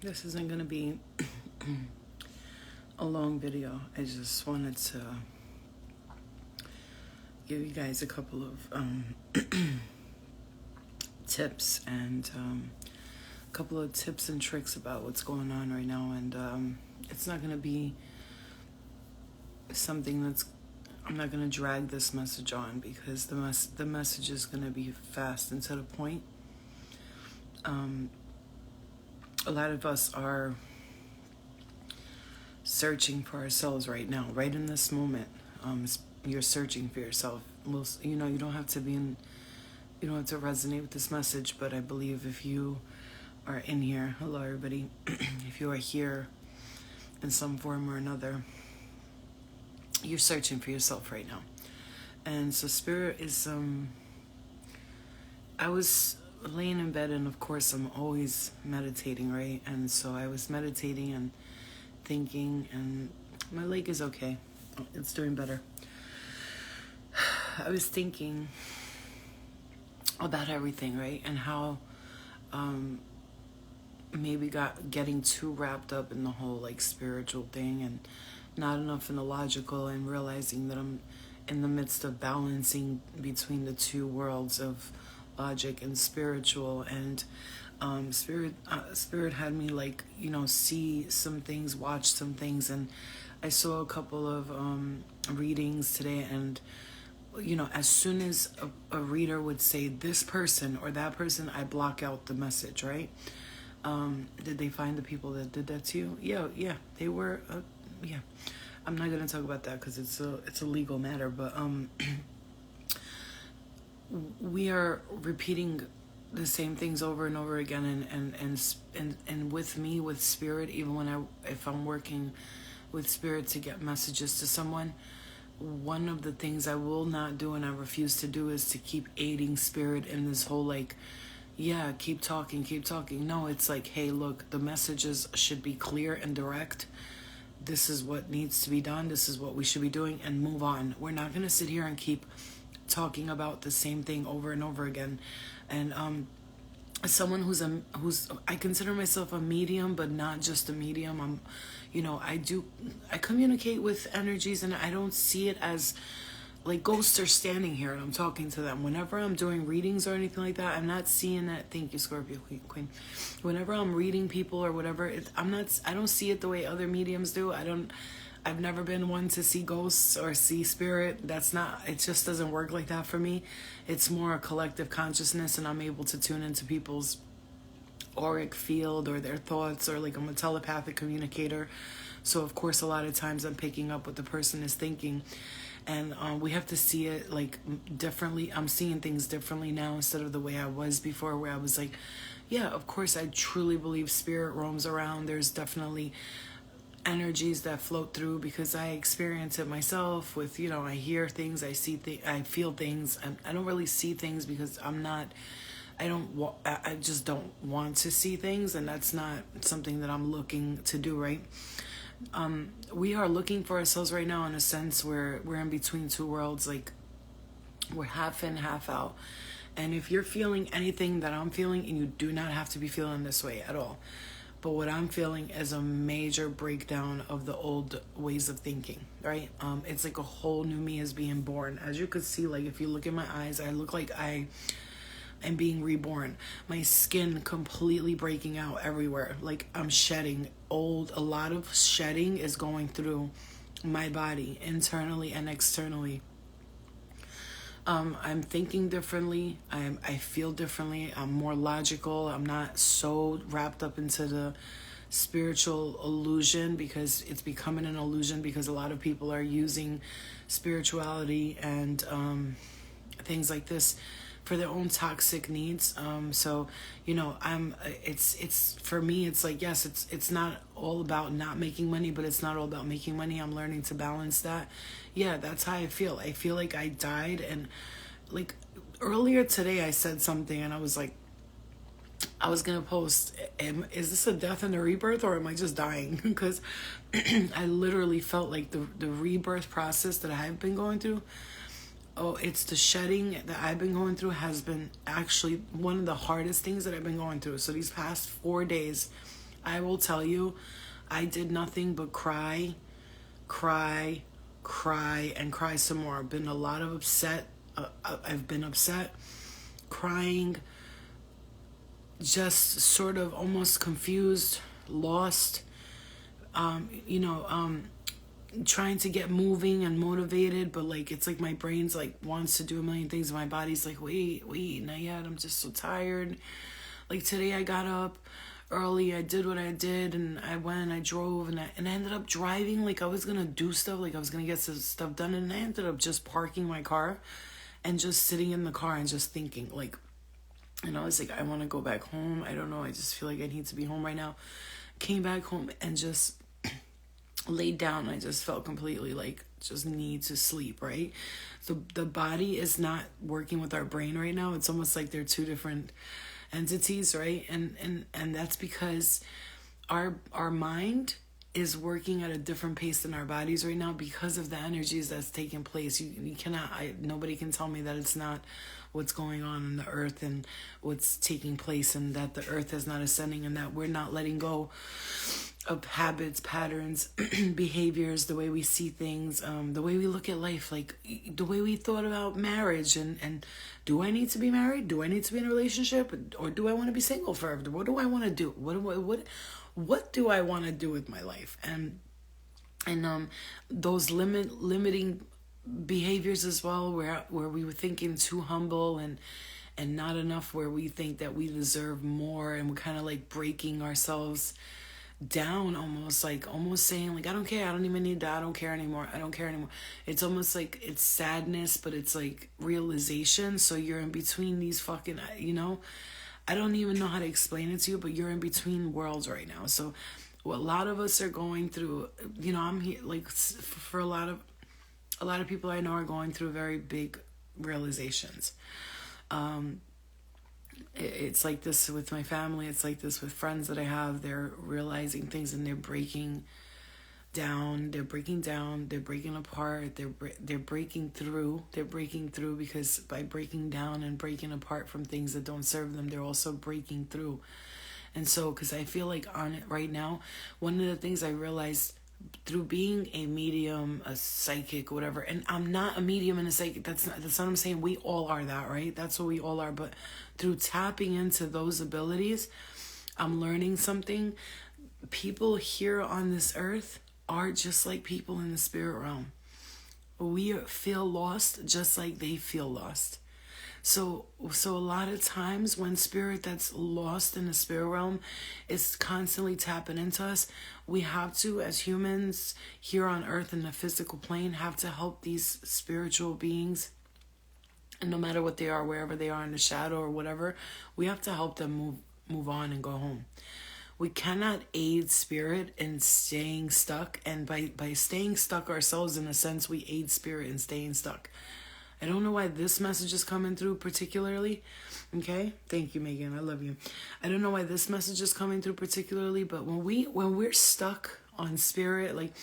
This isn't going to be a long video. I just wanted to give you guys a couple of tips and a couple of tips and tricks about what's going on right now. And it's not going to be something that's, I'm not going to drag this message on because the message is going to be fast and to the point. A lot of us are searching for ourselves right now, right in this moment. You're searching for yourself. You don't have to you don't have to resonate with this message, but I believe if you are in here, hello everybody, if you are here in some form or another, you're searching for yourself right now. And so Spirit is, I was laying in bed, and of course I'm always meditating, right? And so I was meditating and thinking, and my leg is okay. It's doing better. I was thinking about everything, right? And how maybe getting too wrapped up in the whole like spiritual thing and not enough in the logical, and realizing that I'm in the midst of balancing between the two worlds of logic and spiritual. And spirit had me see some things, watch some things, and I saw a couple of readings today, and as soon as a reader would say this person or that person, I block out the message, right? Did they find the people that did that to you? Yeah, they were. Yeah, I'm not gonna talk about that because it's a legal matter. But we are repeating the same things over and over again, and with me, with Spirit, even if I'm working with Spirit to get messages to someone, one of the things I will not do and I refuse to do is to keep aiding Spirit in this whole keep talking. No, it's like, hey, look, the messages should be clear and direct. This is what needs to be done. This is what we should be doing, and move on. We're not going to sit here and keep talking about the same thing over and over again. And as someone who's I consider myself a medium, but not just a medium. I communicate with energies, and I don't see it as like ghosts are standing here and I'm talking to them. Whenever I'm doing readings or anything like that, I'm not seeing that. Thank you, Scorpio Queen. Whenever I'm reading people or whatever, I don't see it the way other mediums do. I've never been one to see ghosts or see spirit. It just doesn't work like that for me. It's more a collective consciousness, and I'm able to tune into people's auric field or their thoughts, or like I'm a telepathic communicator. So of course, a lot of times I'm picking up what the person is thinking. And we have to see it like differently. I'm seeing things differently now instead of the way I was before, where I was like, yeah, of course, I truly believe spirit roams around. There's definitely energies that float through because I experience it myself with, I hear things, I see things, I feel things, and I don't really see things because I just don't want to see things, and that's not something that I'm looking to do, right? We are looking for ourselves right now in a sense where we're in between two worlds, like we're half in, half out. And if you're feeling anything that I'm feeling, and you do not have to be feeling this way at all, but what I'm feeling is a major breakdown of the old ways of thinking, right? It's like a whole new me is being born. As you could see, like if you look in my eyes, I look like I am being reborn. My skin completely breaking out everywhere. Like I'm shedding a lot of shedding is going through my body internally and externally. I'm thinking differently. I feel differently. I'm more logical. I'm not so wrapped up into the spiritual illusion, because it's becoming an illusion, because a lot of people are using spirituality and things like this for their own toxic needs. So it's for me, it's like, yes, it's not all about not making money, but it's not all about making money. I'm learning to balance that. Yeah, that's how I feel. I feel like I died, and like earlier today I said something, and I was like, I was gonna post, is this a death and a rebirth, or am I just dying? Because I literally felt like the rebirth process that I've been going through, it's the shedding that I've been going through has been actually one of the hardest things that I've been going through. So these past 4 days, I will tell you, I did nothing but cry, cry, cry, and cry some more. I've been a lot of upset. I've been upset, crying, just sort of almost confused, lost, you know, trying to get moving and motivated, but like it's like my brain's like wants to do a million things, and my body's like, wait, not yet. I'm just so tired. Like today I got up early, I did what I did, and I went, I drove, and I ended up driving like I was gonna do stuff, like I was gonna get some stuff done, and I ended up just parking my car and just sitting in the car and just thinking, like, you know, it's like I want to go back home. I don't know, I just feel like I need to be home right now. Came back home and just laid down. I just felt completely like just need to sleep, right? So the body is not working with our brain right now. It's almost like they're two different entities, right? And that's because our mind is working at a different pace than our bodies right now because of the energies that's taking place. You cannot, nobody can tell me that it's not what's going on in the earth and what's taking place, and that the earth is not ascending, and that we're not letting go of habits, patterns, behaviors, the way we see things, the way we look at life, like the way we thought about marriage, and do I need to be married? Do I need to be in a relationship? Or do I want to be single forever? What do I want to do? What do I want to do with my life? And those limiting behaviors as well, where we were thinking too humble and not enough, where we think that we deserve more, and we're kind of like breaking ourselves down, almost saying like, I don't care, I don't even need that, I don't care anymore. It's almost like it's sadness, but it's like realization. So you're in between these fucking, you know, I don't even know how to explain it to you, but you're in between worlds right now. So what a lot of us are going through, you know, I'm here like for a lot of people I know are going through very big realizations. It's like this with my family. It's like this with friends that I have. They're realizing things, and they're breaking down. They're breaking apart. They're breaking through. They're breaking through because by breaking down and breaking apart from things that don't serve them, they're also breaking through. And so, because I feel like on it right now, one of the things I realized through being a medium, a psychic, whatever, and I'm not a medium and a psychic, that's not what I'm saying. We all are that, right? That's what we all are. But through tapping into those abilities, I'm learning something. People here on this earth are just like people in the spirit realm. We feel lost just like they feel lost. So a lot of times when spirit that's lost in the spirit realm is constantly tapping into us, we have to, as humans here on earth in the physical plane, have to help these spiritual beings. And no matter what they are, wherever they are in the shadow or whatever, we have to help them move on and go home. We cannot aid spirit in staying stuck. And by staying stuck ourselves, in a sense, we aid spirit in staying stuck. I don't know why this message is coming through particularly. Okay? Thank you, Megan. I love you. I don't know why this message is coming through particularly, but when we're stuck on spirit, like,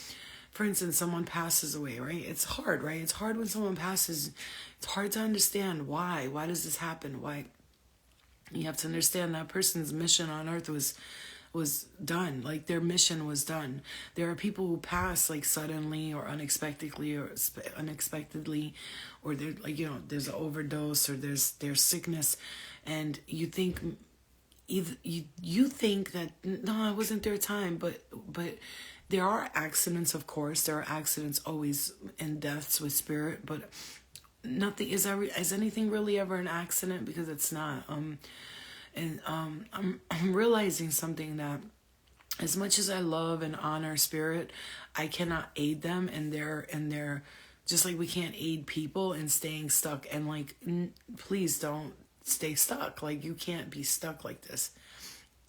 for instance, someone passes away, right? It's hard, right? It's hard when someone passes. It's hard to understand why. Why does this happen? Why? You have to understand that person's mission on earth was done. Like, their mission was done. There are people who pass like suddenly or unexpectedly, or they're like, you know, there's an overdose, or there's sickness, and you think you think that no, it wasn't their time, but there are accidents, of course. There are accidents always, and deaths with spirit, but nothing is anything really ever an accident, because it's not. I'm realizing something, that as much as I love and honor spirit, I cannot aid them in their just like we can't aid people in staying stuck. And like, please don't stay stuck. Like, you can't be stuck like this.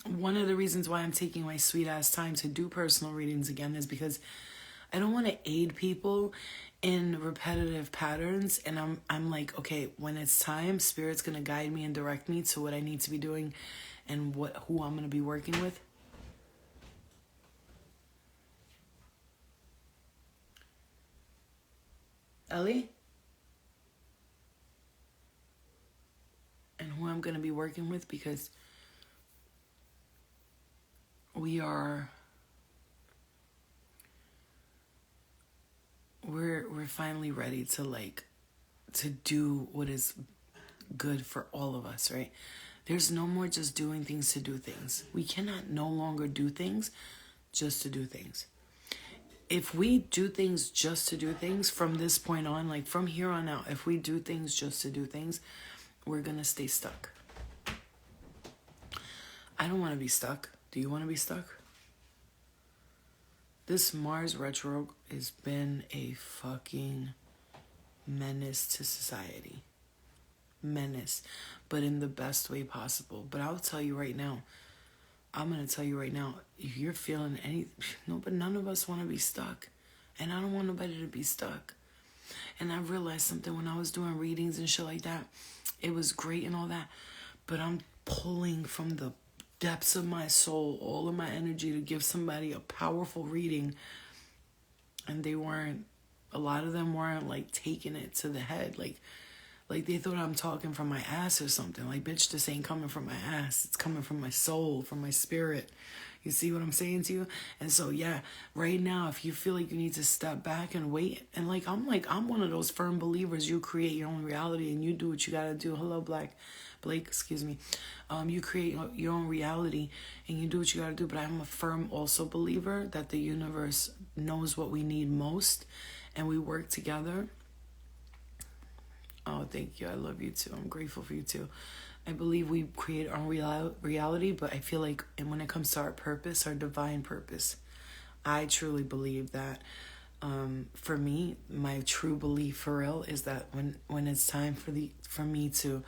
One of the reasons why I'm taking my sweet ass time to do personal readings again is because I don't want to aid people in repetitive patterns. And I'm like, okay, when it's time, spirit's going to guide me and direct me to what I need to be doing and who I'm going to be working with. Ellie? And who I'm going to be working with, because we're finally ready to do what is good for all of us, right? There's no more just doing things to do things. We cannot no longer do things just to do things. If we do things just to do things from this point on, like from here on out, if we do things just to do things, we're going to stay stuck. I don't want to be stuck. Do you want to be stuck? This Mars retro has been a fucking menace to society. Menace. But in the best way possible. But I'll tell you right now, I'm going to tell you right now, if you're feeling but none of us want to be stuck. And I don't want nobody to be stuck. And I realized something when I was doing readings and shit like that. It was great and all that. But I'm pulling from the depths of my soul, all of my energy to give somebody a powerful reading. And a lot of them weren't like taking it to the head. Like they thought I'm talking from my ass or something. Like, bitch, this ain't coming from my ass. It's coming from my soul, from my spirit. You see what I'm saying to you? And so, yeah, right now, if you feel like you need to step back and wait, and I'm one of those firm believers. You create your own reality and you do what you gotta do. Hello, Blake, excuse me. You create your own reality and you do what you gotta do. But I'm a firm also believer that the universe knows what we need most and we work together. Oh, thank you. I love you too. I'm grateful for you too. I believe we create our own reality, but I feel like when it comes to our purpose, our divine purpose, I truly believe that for me, my true belief for real is that when it's time for me to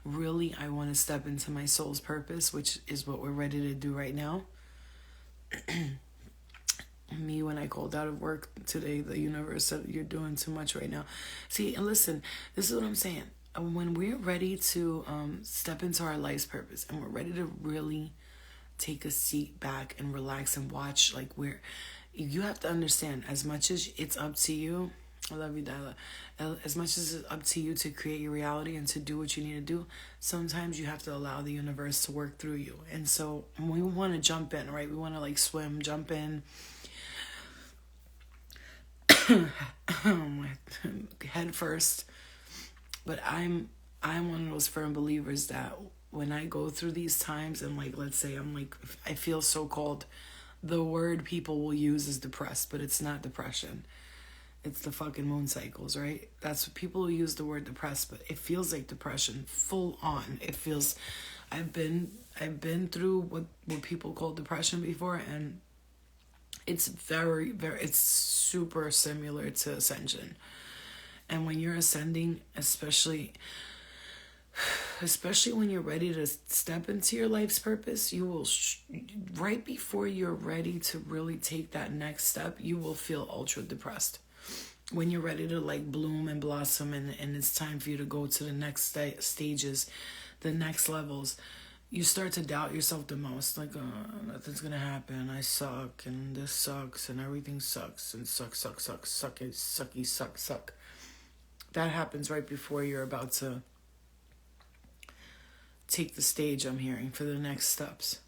really, I want to step into my soul's purpose, which is what we're ready to do right now. Me, when I called out of work today, the universe said, you're doing too much right now. See, and listen, this is what I'm saying. When we're ready to step into our life's purpose and we're ready to really take a seat back and relax and watch, you have to understand, as much as it's up to you, I love you, Dala, as much as it's up to you to create your reality and to do what you need to do, sometimes you have to allow the universe to work through you. And so we want to jump in, right? We want to swim, jump in, head first. But I'm one of those firm believers that when I go through these times and let's say I feel so called, the word people will use is depressed, but it's not depression. It's the fucking moon cycles, right? That's what people who use the word depressed, but it feels like depression, full on. It feels, I've been through what people call depression before, and it's very, very, it's super similar to ascension. And when you're ascending, especially when you're ready to step into your life's purpose, you will, right before you're ready to really take that next step, you will feel ultra depressed. When you're ready to bloom and blossom and it's time for you to go to the next stages, the next levels, you start to doubt yourself the most. Nothing's gonna happen. I suck and this sucks and everything sucks and suck. That happens right before you're about to take the stage, I'm hearing, for the next steps.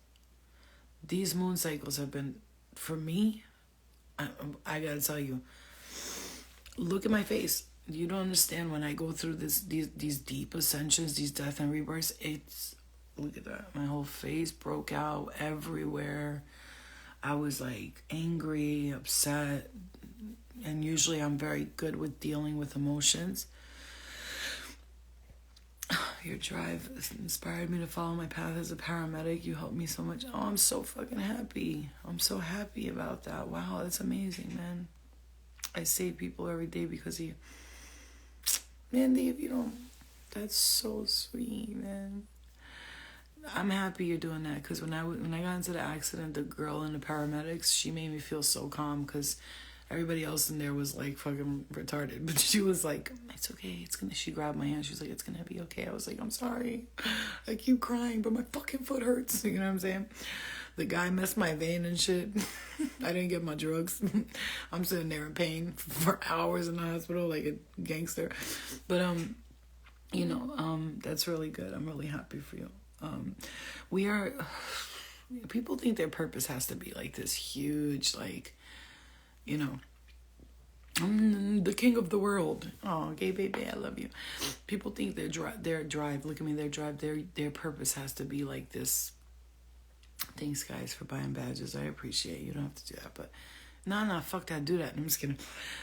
These moon cycles have been, for me, I gotta tell you, look at my face. You don't understand when I go through these deep ascensions, these death and rebirths. Look at that. My whole face broke out everywhere. I was angry, upset. And usually I'm very good with dealing with emotions. Your drive inspired me to follow my path as a paramedic. You helped me so much. Oh, I'm so fucking happy. I'm so happy about that. Wow, that's amazing, man. I save people every day because of you. Mandy, if you don't, that's so sweet, man. I'm happy you're doing that, because when I got into the accident, the girl in the paramedics, she made me feel so calm, because everybody else in there was fucking retarded. But she was like, it's okay, she grabbed my hand, she was like, it's gonna be okay. I was like, I'm sorry, I keep crying, but my fucking foot hurts. You know what I'm saying? The guy messed my vein and shit. I didn't get my drugs. I'm sitting there in pain for hours in the hospital like a gangster. But that's really good. I'm really happy for you. People think their purpose has to be like this huge, like, you know, I'm the king of the world. Oh, gay baby, I love you. People think their drive. Look at me, their drive. Their purpose has to be like this. Thanks, guys, for buying badges. I appreciate you. You don't have to do that, but nah, fuck that. Do that. I'm just kidding.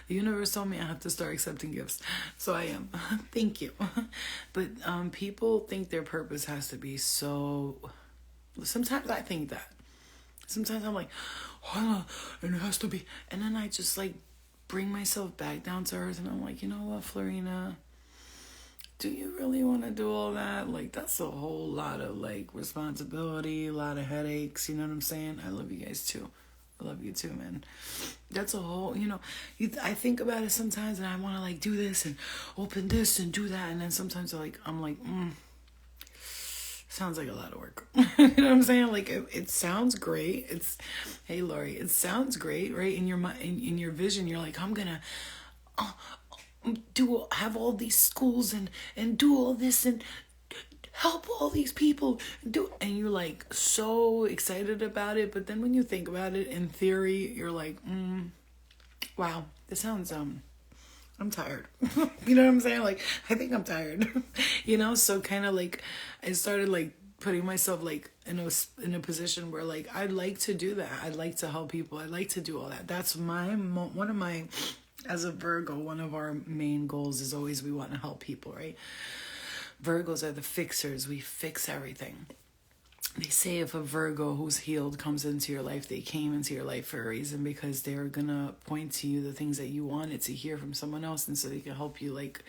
The universe told me I have to start accepting gifts, so I am. Thank you. But people think their purpose has to be so. Sometimes I think that. Sometimes I'm like, oh, and it has to be, and then I just like bring myself back down to earth, and I'm like, you know what, Florina, do you really want to do all that? Like, that's a whole lot of like responsibility, a lot of headaches, you know what I'm saying? I love you guys too. I love you too, man. That's a whole, I think about it sometimes, and I want to like do this and open this and do that, and then sometimes I'm like, sounds like a lot of work. You know what I'm saying? Like, it sounds great. Hey Lori, it sounds great, right? In your mind, in your vision, you're like, I'm gonna have all these schools and do all this and help all these people and you're like so excited about it. But then when you think about it in theory, you're like, wow, this sounds I'm tired. You know what I'm saying? Like, I think I'm tired. So kind of like I started like putting myself like in a position where like I'd like to do that. I'd like to help people. I'd like to do all that. That's one of my, as a Virgo, one of our main goals is always we want to help people, right? Virgos are the fixers. We fix everything. They say if a Virgo who's healed comes into your life, they came into your life for a reason, because they're gonna point to you the things that you wanted to hear from someone else, and so they can help you like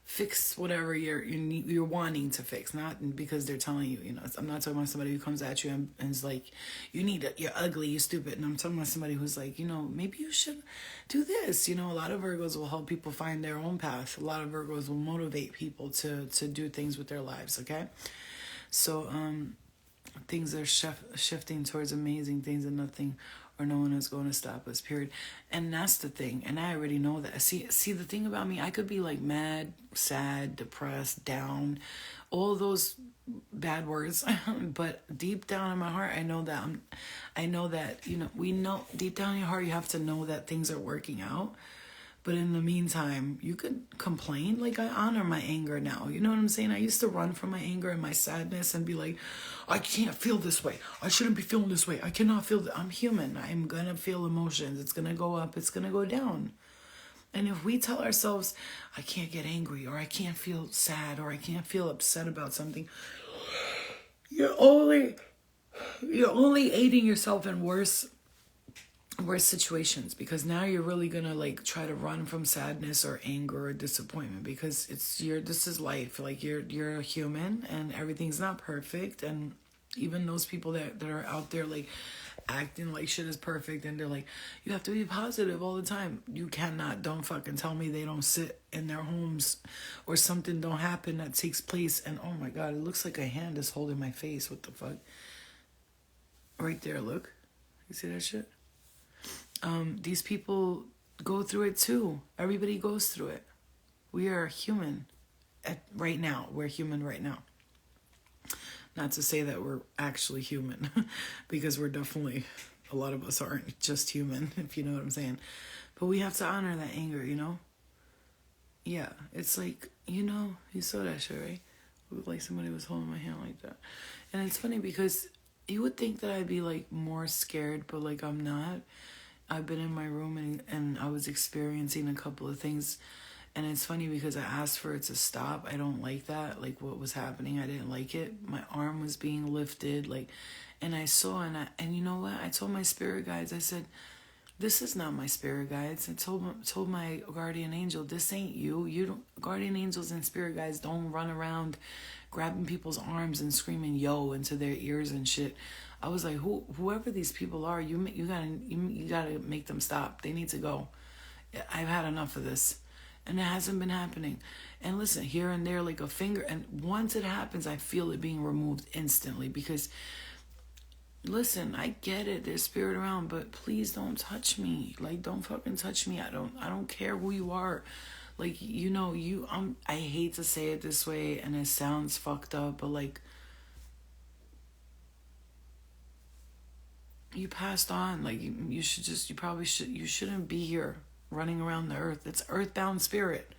fix whatever you're wanting to fix, not because they're telling you. I'm not talking about somebody who comes at you and is like, you're ugly, you're stupid. And I'm talking about somebody who's like, maybe you should do this. A lot of Virgos will help people find their own path. A lot of Virgos will motivate people to do things with their lives. Okay, so things are shifting towards amazing things, and nothing or no one is going to stop us, period. And that's the thing. And I already know that. See, the thing about me, I could be like mad, sad, depressed, down, all those bad words. But deep down in my heart, I know that, we know deep down in your heart, you have to know that things are working out. But in the meantime, you could complain. Like, I honor my anger now. You know what I'm saying? I used to run from my anger and my sadness and be like, I can't feel this way. I shouldn't be feeling this way. I cannot feel that. I'm human. I'm going to feel emotions. It's going to go up. It's going to go down. And if we tell ourselves, I can't get angry, or I can't feel sad, or I can't feel upset about something, you're only aiding yourself in worse situations, because now you're really gonna like try to run from sadness or anger or disappointment, because this is life. Like, you're a human and everything's not perfect. And even those people that are out there like acting like shit is perfect, and they're like, you have to be positive all the time. Don't fucking tell me they don't sit in their homes or something don't happen that takes place, and oh my god, it looks like a hand is holding my face. What the fuck? Right there, look. You see that shit? These people go through it too. Everybody goes through it. We are human right now. We're human right now. Not to say that we're actually human, because we're definitely, a lot of us aren't just human, if you know what I'm saying. But we have to honor that anger, Yeah, it's like, you saw that shit, right? It looked like somebody was holding my hand like that. And it's funny because you would think that I'd be like more scared, but like I'm not. I've been in my room and I was experiencing a couple of things, and it's funny because I asked for it to stop. I don't like that, like what was happening. I didn't like it. My arm was being lifted, like, and I saw, and you know what? I told my spirit guides, I said, this is not my spirit guides. I told my guardian angel, this ain't you. You don't. Guardian angels and spirit guides don't run around grabbing people's arms and screaming yo into their ears and shit. I was like, whoever these people are, you gotta make them stop. They need to go. I've had enough of this, and it hasn't been happening. And listen, here and there, like a finger, and once it happens, I feel it being removed instantly. Because, listen, I get it. There's spirit around, but please don't touch me. Like, don't fucking touch me. I don't care who you are. Like, I hate to say it this way, and it sounds fucked up, but like, you passed on. Like you should just, you shouldn't be here running around the earth. It's earthbound spirit.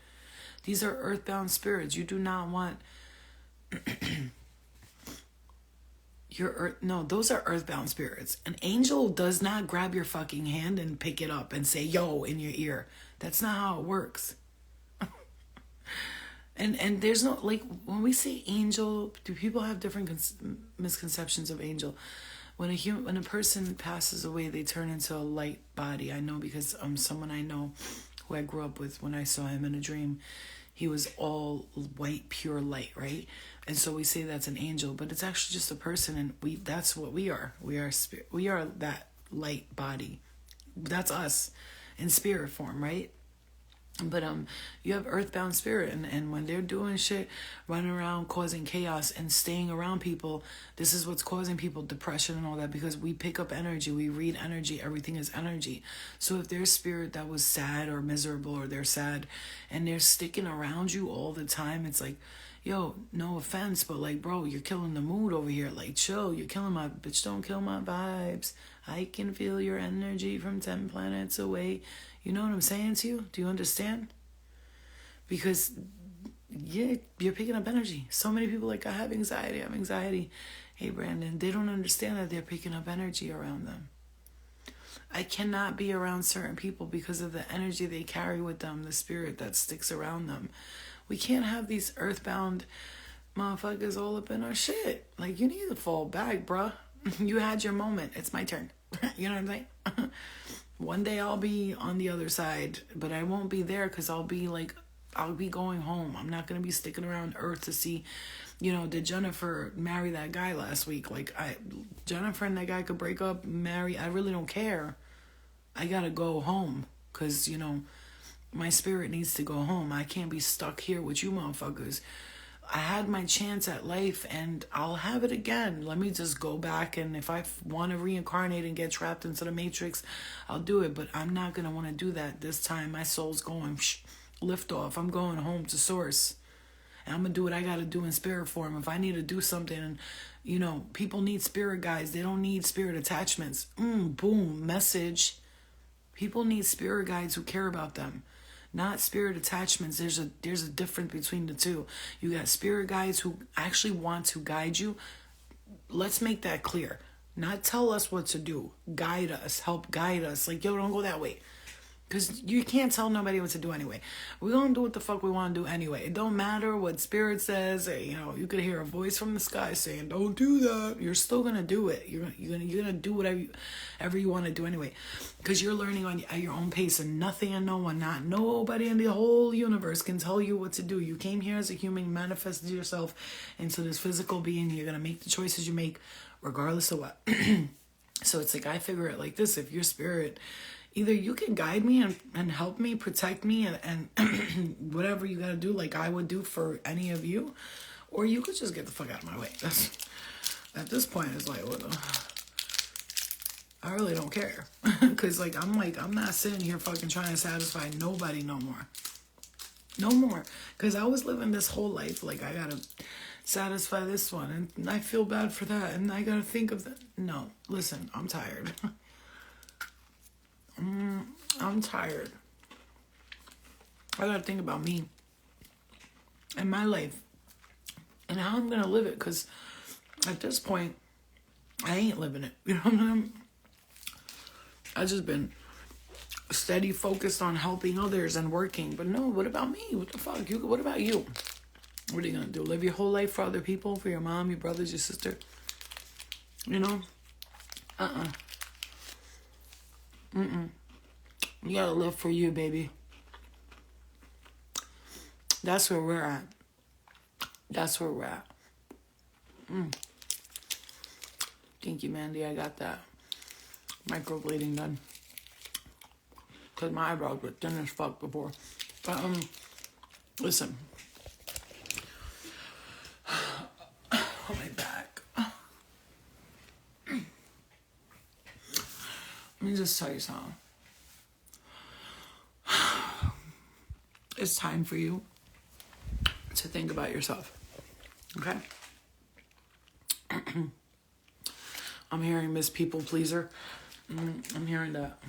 These are earthbound spirits. You do not want no, those are earthbound spirits. An angel does not grab your fucking hand and pick it up and say, yo, in your ear. That's not how it works. And there's no, like, when we say angel, do people have different misconceptions of angel? When a person passes away, they turn into a light body. I know because someone I know who I grew up with, when I saw him in a dream, he was all white, pure light, right? And so we say that's an angel, but it's actually just a person, and that's what we are. We are spirit. We are that light body. That's us in spirit form, right? But you have earthbound spirit, and when they're doing shit, running around causing chaos and staying around people, this is what's causing people depression and all that, because we pick up energy, we read energy, everything is energy. So if there's spirit that was sad or miserable, or they're sad and they're sticking around you all the time, it's like, yo, no offense, but like, bro, you're killing the mood over here. Like, chill, you're killing my bitch, don't kill my vibes. I can feel your energy from 10 planets away. You know what I'm saying to you? Do you understand? Because yeah, you're picking up energy. So many people like, I have anxiety. Hey, Brandon, they don't understand that they're picking up energy around them. I cannot be around certain people because of the energy they carry with them, the spirit that sticks around them. We can't have these earthbound motherfuckers all up in our shit. Like, you need to fall back, bruh. You had your moment. It's my turn. You know what I'm saying? One day I'll be on the other side, but I won't be there because I'll be going home. I'm not going to be sticking around Earth to see, did Jennifer marry that guy last week? Like, Jennifer and that guy could break up, marry. I really don't care. I got to go home because, my spirit needs to go home. I can't be stuck here with you motherfuckers. I had my chance at life and I'll have it again. Let me just go back, and if I want to reincarnate and get trapped into the matrix, I'll do it. But I'm not going to want to do that this time. My soul's going lift off. I'm going home to source. And I'm going to do what I got to do in spirit form. If I need to do something, and people need spirit guides. They don't need spirit attachments. Boom, message. People need spirit guides who care about them. Not spirit attachments. There's a difference between the two. You got spirit guides who actually want to guide you. Let's make that clear. Not tell us what to do. Guide us. Help guide us. Like, yo, don't go that way. Because you can't tell nobody what to do anyway. We're going to do what the fuck we want to do anyway. It don't matter what spirit says. Or, you could hear a voice from the sky saying, don't do that. You're still going to do it. You're gonna do whatever you want to do anyway. Because you're learning at your own pace, and nothing and no one, not nobody in the whole universe can tell you what to do. You came here as a human, manifested yourself into this physical being. You're going to make the choices you make regardless of what. So it's like, I figure it like this. If your spirit... Either you can guide me and help me, protect me, and whatever you got to do, like I would do for any of you, or you could just get the fuck out of my way. That's, at this point, it's like, I really don't care. Because, I'm not sitting here fucking trying to satisfy nobody no more. No more. Because I was living this whole life like I got to satisfy this one, and I feel bad for that, and I got to think of that. No, listen, I'm tired. I'm tired. I gotta think about me and my life and how I'm gonna live it, because at this point, I ain't living it. You know what I mean? I just been steady focused on helping others and working. But no, what about me? What the fuck? What about you? What are you gonna do? Live your whole life for other people? For your mom, your brothers, your sister? You gotta live for you, baby. That's where we're at. That's where we're at. Thank you, Mandy. I got that microblading done. Because my eyebrows were thin as fuck before. But, listen. Oh, my back. Let me just tell you something. It's time for you to think about yourself. Okay? I'm hearing Miss People Pleaser. I'm hearing that.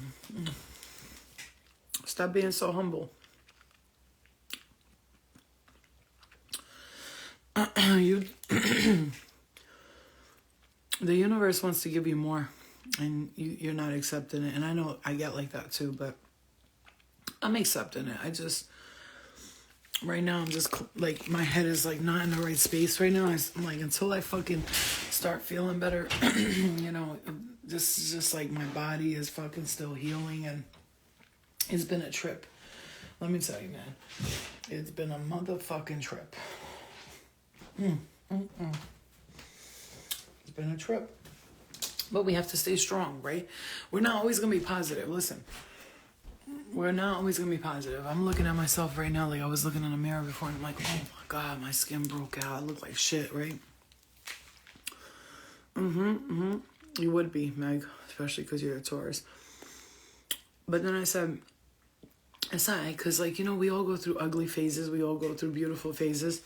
Stop being so humble. The universe wants to give you more, and you're not accepting it. And I know I get like that too, but I'm accepting it. Right now, I'm just like, my head is like not in the right space right now. I'm like, until I fucking start feeling better, this is just like, my body is fucking still healing, and it's been a trip. Let me tell you, man, it's been a motherfucking trip. It's been a trip. But we have to stay strong, right? We're not always going to be positive. Listen, we're not always going to be positive. I'm looking at myself right now like I was looking in a mirror before, and I'm like, oh my God, my skin broke out. I look like shit, right? You would be, Meg, especially because you're a Taurus. But then I said, it's not, because we all go through ugly phases. We all go through beautiful phases.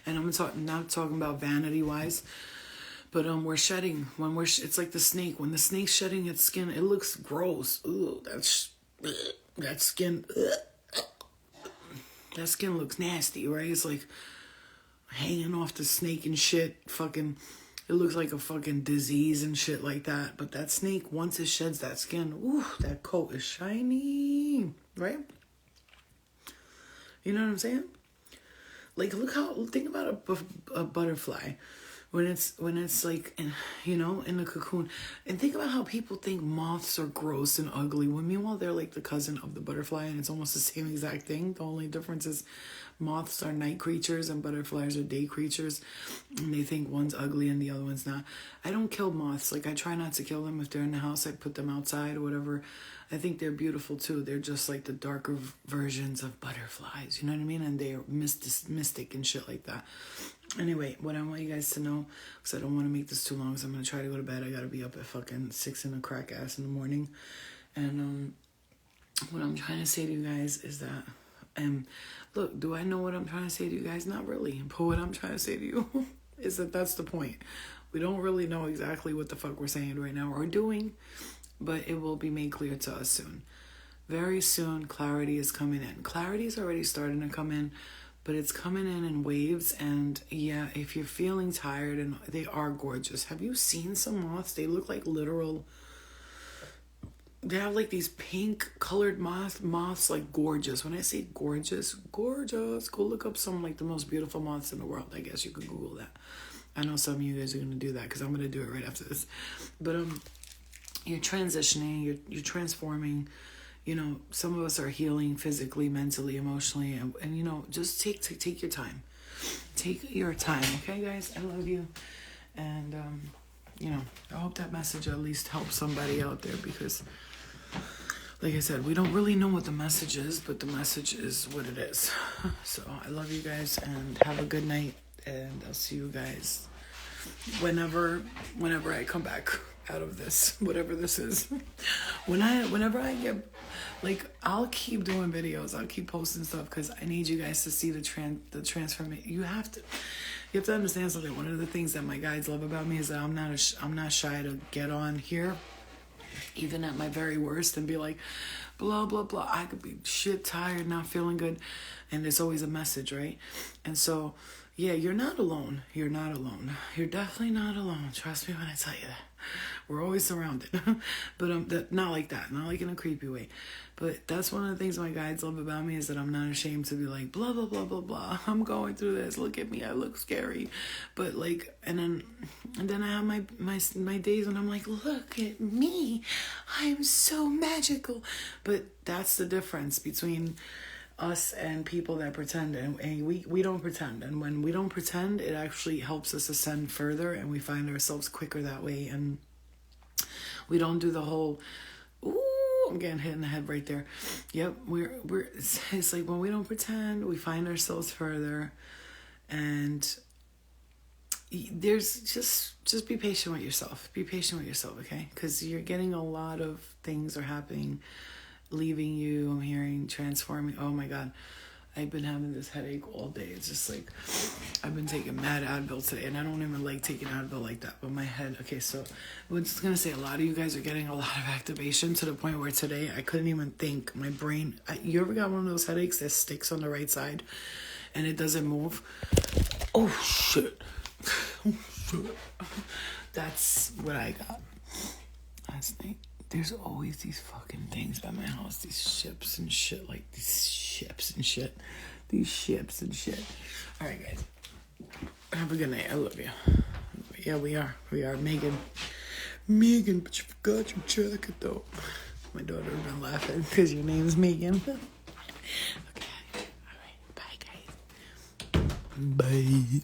And I'm not talking about vanity-wise. But we're shedding. It's like the snake. When the snake's shedding its skin, it looks gross. Ooh, that skin. That skin looks nasty, right? It's like hanging off the snake and shit. Fucking, it looks like a fucking disease and shit like that. But that snake, once it sheds that skin, ooh, that coat is shiny, right? You know what I'm saying? Like, think about a butterfly. When it's like, in the cocoon. And think about how people think moths are gross and ugly, when meanwhile they're like the cousin of the butterfly, and it's almost the same exact thing. The only difference is moths are night creatures and butterflies are day creatures. And they think one's ugly and the other one's not. I don't kill moths. Like, I try not to kill them. If they're in the house, I put them outside or whatever. I think they're beautiful too. They're just like the darker versions of butterflies. You know what I mean? And they're mystic and shit like that. Anyway, what I want you guys to know, because I don't want to make this too long, so I'm going to try to go to bed. I got to be up at fucking 6 in the crack ass in the morning. And what I'm trying to say to you guys is that, look, do I know what I'm trying to say to you guys? Not really. But what I'm trying to say to you is that that's the point. We don't really know exactly what the fuck we're saying right now or doing, but it will be made clear to us soon. Very soon, clarity is coming in. Clarity is already starting to come in, but it's coming in waves. And yeah, if you're feeling tired, and they are gorgeous. Have you seen some moths? They look like literal, they have like these pink colored moths, like gorgeous. When I say gorgeous, gorgeous. Go look up some like the most beautiful moths in the world. I guess you could Google that. I know some of you guys are going to do that because I'm going to do it right after this. But you're transitioning, you're transforming. Some of us are healing physically, mentally, emotionally, and just take your time. Take your time, okay, guys? I love you, and I hope that message at least helps somebody out there, because, like I said, we don't really know what the message is, but the message is what it is. So I love you guys, and have a good night, and I'll see you guys whenever I come back out of this, whatever this is. Whenever I get, like, I'll keep doing videos, I'll keep posting stuff, because I need you guys to see the transformation. You have to understand something. One of the things that my guides love about me is that I'm not shy to get on here, even at my very worst, and be like, blah blah blah. I could be shit tired, not feeling good, and there's always a message, right? And so, yeah, you're not alone. You're not alone. You're definitely not alone. Trust me when I tell you that. We're always surrounded. But not like that. Not like in a creepy way. But that's one of the things my guides love about me, is that I'm not ashamed to be like, blah, blah, blah, blah, blah. I'm going through this. Look at me. I look scary. But like, and then I have my days when I'm like, look at me. I'm so magical. But that's the difference between us and people that pretend, and we don't pretend. And when we don't pretend, it actually helps us ascend further, and we find ourselves quicker that way. And we don't do the whole, ooh, I'm getting hit in the head right there. Yep, it's like when we don't pretend, we find ourselves further. And there's just be patient with yourself. Be patient with yourself, okay? Because you're getting a lot of things are happening, leaving you. I'm hearing transforming. Oh my God. I've been having this headache all day. It's just like, I've been taking mad Advil today, and I don't even like taking Advil like that, but my head, okay, so I was just gonna say, a lot of you guys are getting a lot of activation to the point where today I couldn't even think. My brain, you ever got one of those headaches that sticks on the right side and it doesn't move? Oh shit. Oh shit. That's what I got last night. There's always these fucking things by my house. These ships and shit. Like, these ships and shit. These ships and shit. Alright, guys. Have a good night. I love you. Yeah, we are. We are. Megan, but you forgot your jacket, though. My daughter has been laughing because your name's Megan. Okay. Alright. Bye, guys. Bye.